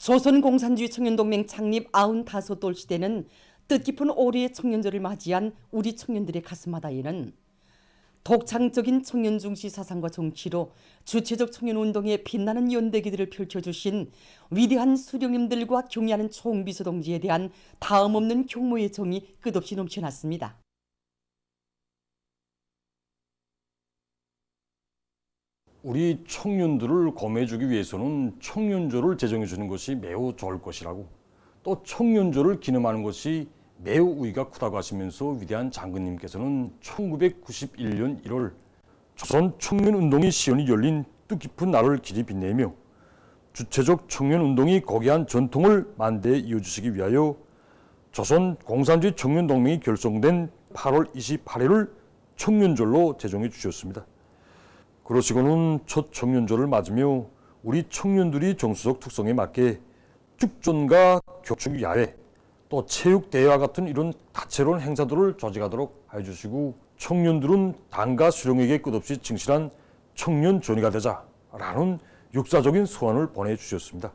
조선공산주의 청년동맹 창립 95돌 시대는 뜻깊은 올해의 청년절을 맞이한 우리 청년들의 가슴마다에는 독창적인 청년 중시 사상과 정치로 주체적 청년운동의 빛나는 연대기들을 펼쳐주신 위대한 수령님들과 경의하는 총비서동지에 대한 다음없는 경모의 정이 끝없이 넘쳐났습니다. 우리 청년들을 검해주기 위해서는 청년조를 제정해 주는 것이 매우 좋을 것이라고, 또 청년조를 기념하는 것이 매우 우위가 크다고 하시면서 위대한 장군님께서는 1991년 1월 조선 청년운동의 시연이 열린 뜻깊은 날을 길이 빛내며 주체적 청년운동이 고귀한 전통을 만대에 이어주시기 위하여 조선 공산주의 청년동맹이 결성된 8월 28일을 청년절로 제정해 주셨습니다. 그러시고는 첫 청년절을 맞으며 우리 청년들이 정수적 특성에 맞게 축전과 격축 야외, 또 체육대회와 같은 이런 다채로운 행사들을 조직하도록 해주시고, 청년들은 당과 수령에게 끝없이 증실한 청년 전의가 되자라는 역사적인 소원을 보내주셨습니다.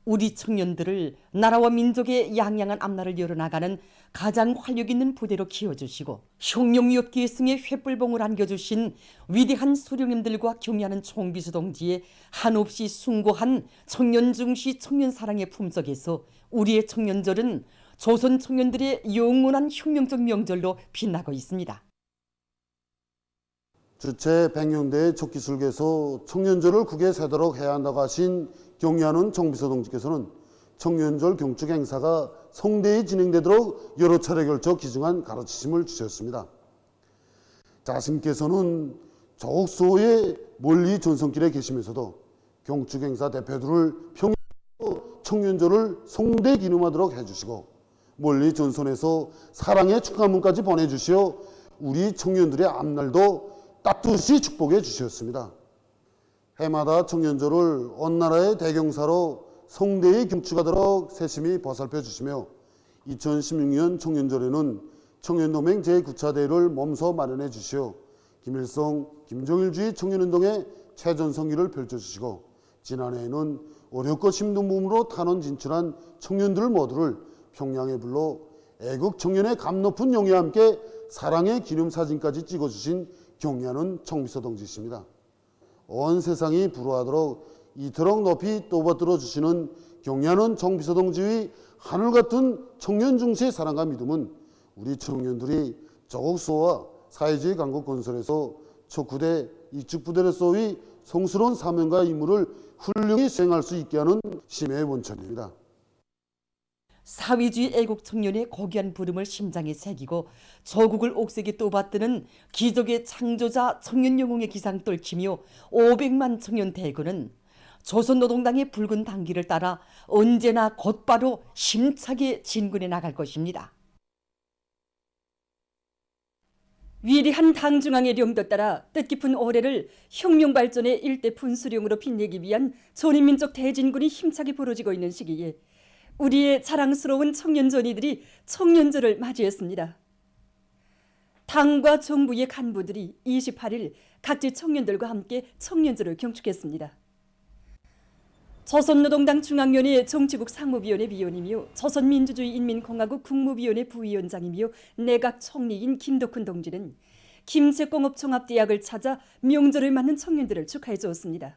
우리 청년들을 나라와 민족의 양양한 앞날을 열어나가는 가장 활력 있는 부대로 키워주시고 혁명위협 계승의 횃불봉을 안겨주신 위대한 수령님들과 경의하는 총비서동지의 한없이 숭고한 청년 중시 청년 사랑의 품속에서 우리의 청년절은 조선 청년들의 영원한 혁명적 명절로 빛나고 있습니다. 주체 백년대의 촉기술께서 청년절을 국에 세도록 해야 한다고 하신 경의하는 총비서동지께서는 청년절 경축 행사가 성대히 진행되도록 여러 차례 걸쳐 기증한 가르치심을 주셨습니다. 자신께서는 조국 수호의 멀리 전성길에 계시면서도 경축 행사 대표들을 평양으로 청년절을 성대히 기념하도록 해주시고 멀리 전선에서 사랑의 축하문까지 보내주시어 우리 청년들의 앞날도 따뜻이 축복해 주셨습니다. 해마다 청년절을 온 나라의 대경사로 성대히 경축하도록 세심히 보살펴 주시며 2016년 청년절에는 청년동맹 제9차 대회를 몸소 마련해 주시어 김일성, 김정일주의 청년운동의 최전성기를 펼쳐주시고 지난해에는 어렵고 힘든 몸으로 탄원 진출한 청년들 모두를 평양에 불러 애국 청년의 감 높은 용의와 함께 사랑의 기념사진까지 찍어주신 경의하는 총비서동지이십니다. 온 세상이 부러워하도록 이토록 높이 떠받들어 주시는 경의하는 총비서동지의 하늘같은 청년 중시의 사랑과 믿음은 우리 청년들이 조국 수호와 사회주의 강국 건설에서 첫9대 이축부대로서의 성스러운 사명과 임무를 훌륭히 수행할 수 있게 하는 심의 원천입니다. 사회주의 애국 청년의 고귀한 부름을 심장에 새기고 조국을 옥색에 떠받드는 기적의 창조자 청년 영웅의 기상 떨치며 500만 청년 대군은 조선노동당의 붉은 당기를 따라 언제나 곧바로 힘차게 진군해 나갈 것입니다. 위대한 당중앙의 령도 따라 뜻깊은 올해를 혁명발전의 일대 분수령으로 빛내기 위한 전인민족 대진군이 힘차게 벌어지고 있는 시기에 우리의 자랑스러운 청년전이들이 청년절을 맞이했습니다. 당과 정부의 간부들이 28일 각지 청년들과 함께 청년절을 경축했습니다. 조선노동당 중앙위원회 정치국 상무위원회 위원이며 조선민주주의인민공화국 국무위원회 부위원장이며 내각 총리인 김덕훈 동지는 김책공업종합대학을 찾아 명절을 맞는 청년들을 축하해 주었습니다.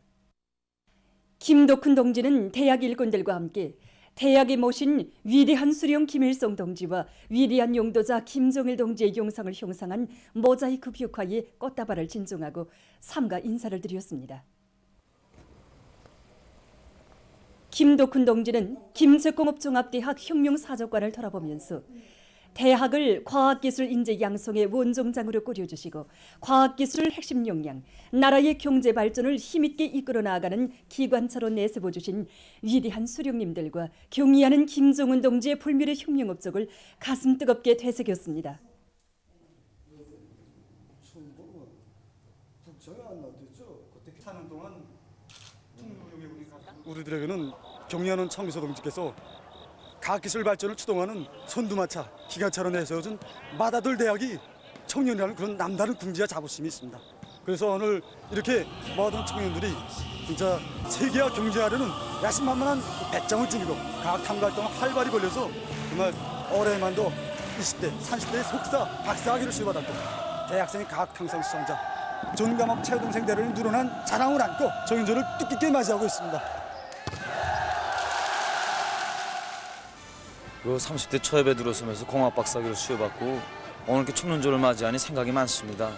김덕훈 동지는 대학 일꾼들과 함께 대학에 모신 위대한 수령 김일성 동지와 위대한 용도자 김정일 동지의 영상을 형상한 모자이크 벽화에 꽃다발을 진송하고 삼가 인사를 드렸습니다. 김덕훈 동지는 김책공업종합대학 혁명사적관을 돌아보면서 대학을 과학기술 인재 양성의 원종장으로 꾸려주시고 과학기술 핵심 역량, 나라의 경제 발전을 힘있게 이끌어 나아가는 기관차로 내세워주신 위대한 수령님들과 경의하는 김정은 동지의 불멸의 혁명 업적을 가슴 뜨겁게 되새겼습니다. 우리들에게는 경의하는 총비서동지께서 과학기술 발전을 추동하는 선두마차, 기관차로 내세워준 마다돌 대학이 청년이라는 그런 남다른 긍지와 자부심이 있습니다. 그래서 오늘 이렇게 모든 청년들이 진짜 세계와 경쟁하려는 야심만만한 배짱을 지니고 과학 탐구 활동을 활발히 벌려서 정말 올해만도 20대, 30대의 석사, 박사학위를 수여받았고 대학생의 과학 탐상 수상자, 전과목 최우동생 대로를 누런한 자랑을 안고 청년들을 뜻깊게 맞이하고 있습니다. 그 30대 초입에 들어서면서 공학 박사학위를 수여받고 오늘 이렇게 청년절을 맞이하니 생각이 많습니다.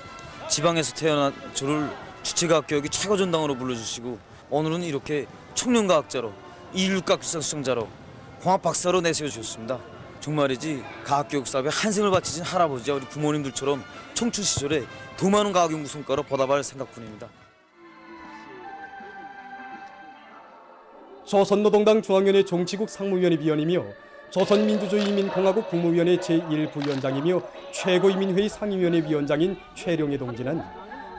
지방에서 태어난 저를 주체과학 교육의 최고 전당으로 불러주시고 오늘은 이렇게 청년과학자로 인류과학 수상자로 공학 박사로 내세워 주셨습니다. 정말이지 과학교육 사업에 한생을 바치신 할아버지와 우리 부모님들처럼 청춘 시절에 더 많은 과학연구 성과로 보답할 생각뿐입니다. 조선노동당 중앙위원회 정치국 상무위원회 위원이며 조선민주주의인민공화국 국무위원회 제1부위원장이며 최고인민회의 상임위원회 위원장인 최룡해 동지는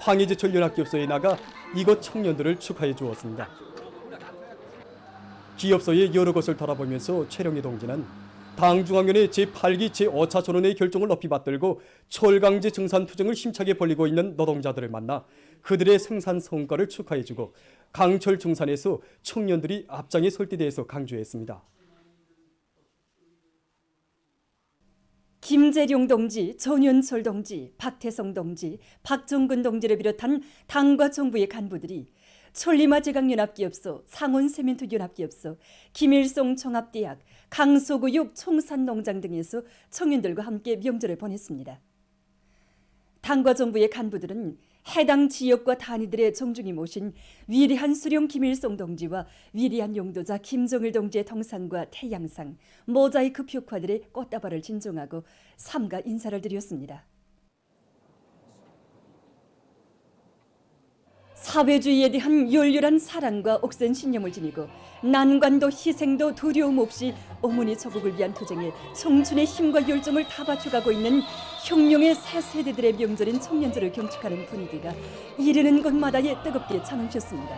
황해제철 연합기업소에 나가 이곳 청년들을 축하해 주었습니다. 기업소의 여러 것을 돌아보면서 최룡해 동지는 당중앙위원회 제8기 제5차 전원회의 결정을 높이 받들고 철강제 증산 투쟁을 힘차게 벌이고 있는 노동자들을 만나 그들의 생산 성과를 축하해주고 강철 증산에서 청년들이 앞장에 설 때 대해서 강조했습니다. 김재룡 동지, 전윤철 동지, 박태성 동지, 박정근 동지를 비롯한 당과 정부의 간부들이 천리마 제강연합기업소, 상온세멘트연합기업소, 김일성 종합대학, 강소구육 총산농장 등에서 청년들과 함께 명절을 보냈습니다. 당과 정부의 간부들은 해당 지역과 단위들의 정중히 모신 위대한 수령 김일성 동지와 위대한 용도자 김정일 동지의 동상과 태양상, 모자이크 벽화들의 꽃다발을 진정하고 삼가 인사를 드렸습니다. 사회주의에 대한 열렬한 사랑과 억센 신념을 지니고 난관도 희생도 두려움 없이 어머니 조국을 위한 투쟁에 청춘의 힘과 열정을 다 바쳐가고 있는 혁명의 새 세대들의 명절인 청년절을 경축하는 분위기가 이르는 곳마다에 뜨겁게 차넘쳤습니다.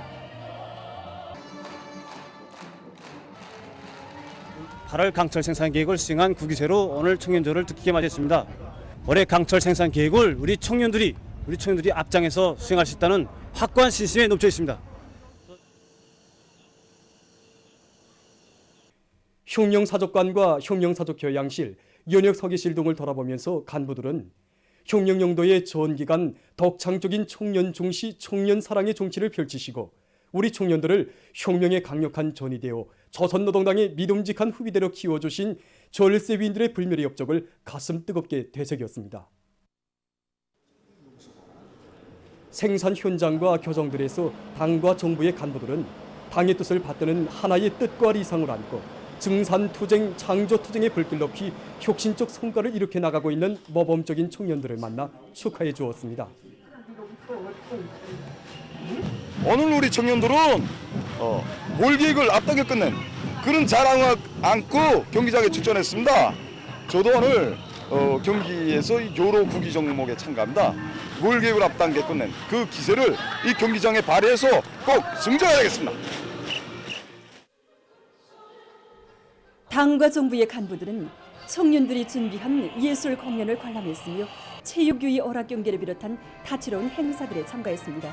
8월 강철 생산 계획을 수행한 구기세로 오늘 청년절을 뜻깊게 맞이했습니다. 올해 강철 생산 계획을 우리 청년들이 앞장에서 수행할 수 있다는 확고한 신심에 넘쳐 있습니다. 혁명사족관과 혁명사족교양실, 연역서기실 등을 돌아보면서 간부들은 혁명영도의 전기간 덕창적인 청년 중시 청년 사랑의 정치를 펼치시고 우리 청년들을 혁명의 강력한 전이 되어 조선노동당의 믿음직한 후비대로 키워주신 전세 위인들의 불멸의 업적을 가슴 뜨겁게 되새겼습니다. 생산 현장과 교정들에서 당과 정부의 간부들은 당의 뜻을 받드는 하나의 뜻과 리상을 안고 증산투쟁, 창조투쟁의 불길 높이 혁신적 성과를 일으켜 나가고 있는 모범적인 청년들을 만나 축하해 주었습니다. 오늘 우리 청년들은 몰계획을 앞당겨 끝낸 그런 자랑을 안고 경기장에 출전했습니다. 저도 오늘 경기에서 요로 구기 종목에 참가합니다. 몰계획을 앞당겨 끝낸 그 기세를 이 경기장에 발휘해서 꼭 승자해야겠습니다. 당과 정부의 간부들은 청년들이 준비한 예술 공연을 관람했으며 체육유의 오락 경기를 비롯한 다채로운 행사들에 참가했습니다.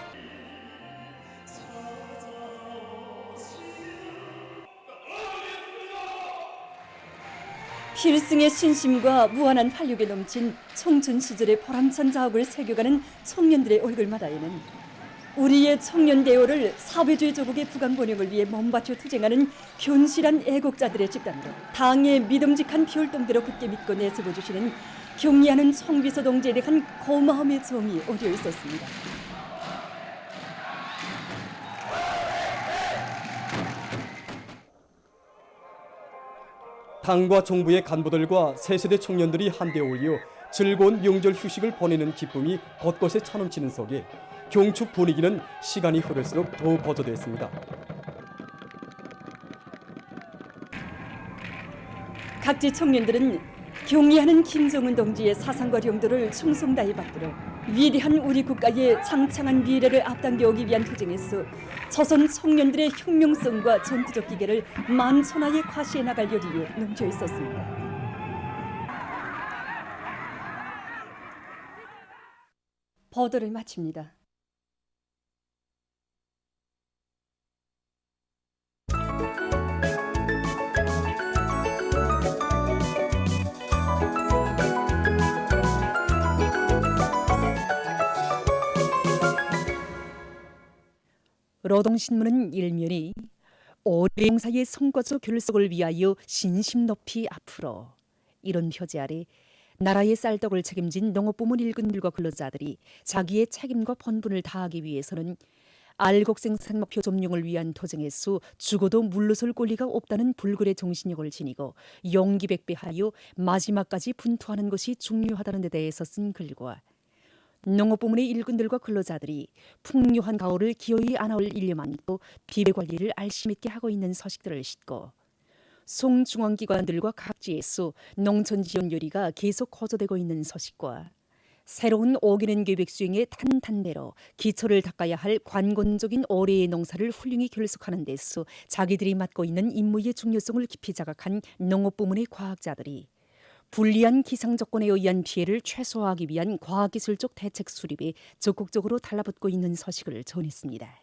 필승의 신심과 무한한 활력에 넘친 청춘 시절의 보람찬 자업을 새겨가는 청년들의 얼굴마다에는 우리의 청년 대오를 사회주의 조국의 부강 번영을 위해 몸바쳐 투쟁하는 견실한 애국자들의 집단으로 당의 믿음직한 별동대로 굳게 믿고 내세워주시는 경리하는 총비서 동지에 대한 고마움의 정이 어려 있었습니다. 당과 정부의 간부들과 새세대 청년들이 한데 어울려 즐거운 명절 휴식을 보내는 기쁨이 곳곳에 차넘치는 속에 경축 분위기는 시간이 흐를수록 더 고조됐습니다. 각지 청년들은 경리하는 김정은 동지의 사상과 용도를 충성 다해 받들어 위대한 우리 국가의 창창한 미래를 앞당겨 오기 위한 투쟁에서 조선 청년들의 혁명성과 전투적 기계를 만천하에 과시해 나갈 열의에 넘쳐 있었습니다. 보도를 마칩니다. 노동신문은 일면이 올해 용사의 성과조 결속을 위하여 신심 높이 앞으로, 이런 표제 아래 나라의 쌀떡을 책임진 농업부문 일꾼들과 근로자들이 자기의 책임과 본분을 다하기 위해서는 알곡 생산 목표 점령을 위한 도정에서 죽어도 물러설 권리가 없다는 불굴의 정신력을 지니고 용기백배하여 마지막까지 분투하는 것이 중요하다는 데 대해서 쓴 글과 농업부문의 일꾼들과 근로자들이 풍요한 가을을 기어이 안아올 일념 안고 비배 관리를 알심 있게 하고 있는 서식들을 싣고 송중앙기관들과 각지에서 농촌 지원 요리가 계속 거저되고 있는 서식과 새로운 5개년 계획 수행의 탄탄대로 기초를 닦아야 할 관건적인 올해의 농사를 훌륭히 결속하는 데서 자기들이 맡고 있는 임무의 중요성을 깊이 자각한 농업부문의 과학자들이 불리한 기상 조건에 의한 피해를 최소화하기 위한 과학기술적 대책 수립에 적극적으로 달라붙고 있는 서식을 전했습니다.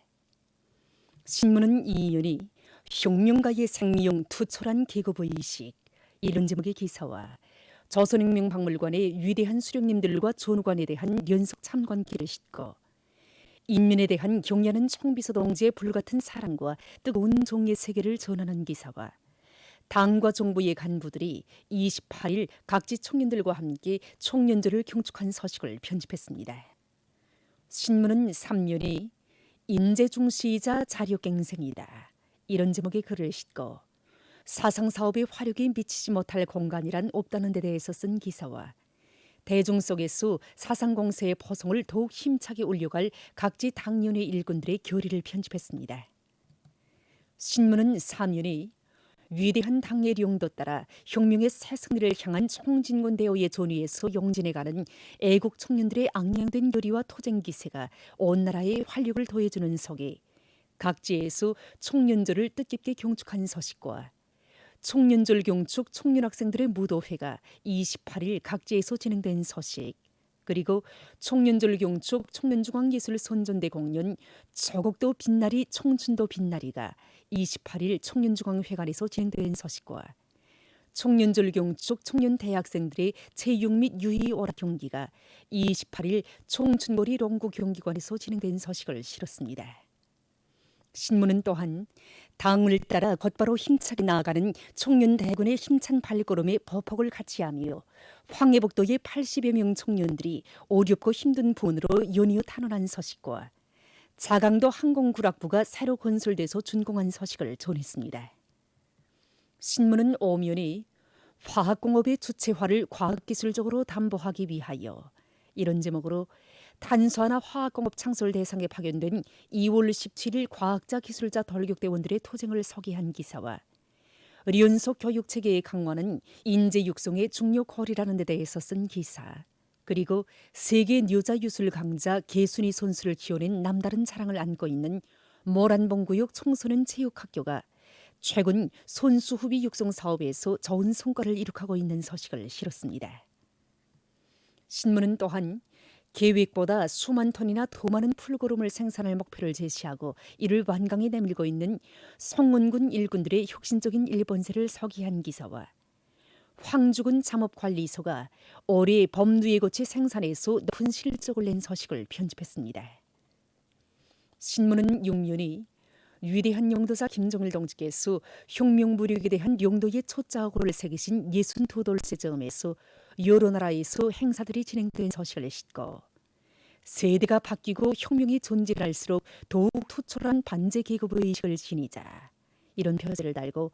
신문은 이인연이 혁명가의 생미용 투철한 계급의식, 이런 제목의 기사와 조선혁명박물관의 위대한 수령님들과 전우관에 대한 연속 참관기를 싣고 인민에 대한 경애하는 청비서 동지의 불같은 사랑과 뜨거운 정의 세계를 전하는 기사와 당과 정부의 간부들이 28일 각지 청년들과 함께 청년절을 경축한 서식을 편집했습니다. 신문은 3년이 인재중시이자 자력갱생이다, 이런 제목의 글을 싣고 사상사업의 화력이 미치지 못할 공간이란 없다는 데 대해서 쓴 기사와 대중 속에서 사상공세의 포성을 더욱 힘차게 올려갈 각지 당연의 일꾼들의 결의를 편집했습니다. 신문은 3년이 위대한 당의 령도 따라 혁명의 새 승리를 향한 총진군 대오의 전위에서 용진해가는 애국 청년들의 앙양된 결의와 토쟁 기세가 온 나라에 활력을 더해주는 속에 각지에서 청년절을 뜻깊게 경축한 서식과 청년절 경축 청년학생들의 무도회가 28일 각지에서 진행된 서식, 그리고 청년절 경축 청년중앙예술 선전대 공연 조국도 빛나리 청춘도 빛나리가 28일 청년중앙회관에서 진행된 서식과 청년절 경축 청년 대학생들의 체육 및 유희 오락 경기가 28일 청춘거리 롱구 경기관에서 진행된 서식을 실었습니다. 신문은 또한 당을 따라 곧바로 힘차게 나아가는 청년 대군의 힘찬 발걸음에 보폭을 같이하며 황해북도의 80여 명 청년들이 어렵고 힘든 분으로 연이어 탄원한 서식과 자강도 항공구락부가 새로 건설돼서 준공한 서식을 전했습니다. 신문은 오면이 화학공업의 주체화를 과학기술적으로 담보하기 위하여, 이런 제목으로 탄소화나 화학공업 창설 대상에 파견된 2월 17일 과학자 기술자 돌격대원들의 토쟁을 서기한 기사와 연속 교육체계의 강화는 인재 육성의 중요 고리라는 데 대해서 쓴 기사, 그리고 세계 여자유술 강자 개순이 선수를 키워낸 남다른 자랑을 안고 있는 모란봉구역 청소년 체육학교가 최근 선수 후비 육성 사업에서 좋은 성과를 이룩하고 있는 소식을 실었습니다. 신문은 또한 계획보다 수만 톤이나 더 많은 풀구름을 생산할 목표를 제시하고 이를 완강히 내밀고 있는 성원군 일군들의 혁신적인 일본세를 서기한 기사와 황주군 잠업관리소가 올해 범누에 거치 생산에서 높은 실적을 낸 소식을 편집했습니다. 신문은 6년이 위대한 영도자 김정일 동지께서 혁명무력에 대한 영도의 초자고를 새기신 62돌세점에서 여러 나라에서 행사들이 진행된 소식을 싣고 세대가 바뀌고 혁명이 존재할수록 더욱 투철한 반제 계급의식을 지니자, 이런 표제를 달고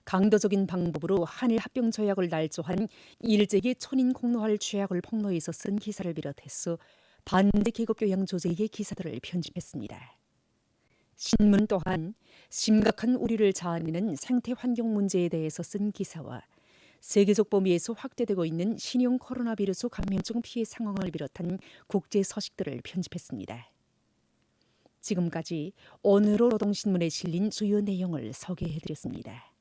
강도적인 방법으로 한일 합병 조약을 날조한 일제의 천인 공로할 죄악을 폭로해서 쓴 기사를 비롯해서 반제 계급 교양 조제의 기사들을 편집했습니다. 신문 또한 심각한 우려를 자아내는 생태 환경 문제에 대해서 쓴 기사와 세계적 범위에서 확대되고 있는 신형 코로나 비루스 감염증 피해 상황을 비롯한 국제 소식들을 편집했습니다. 지금까지 오늘의 노동신문에 실린 주요 내용을 소개해드렸습니다.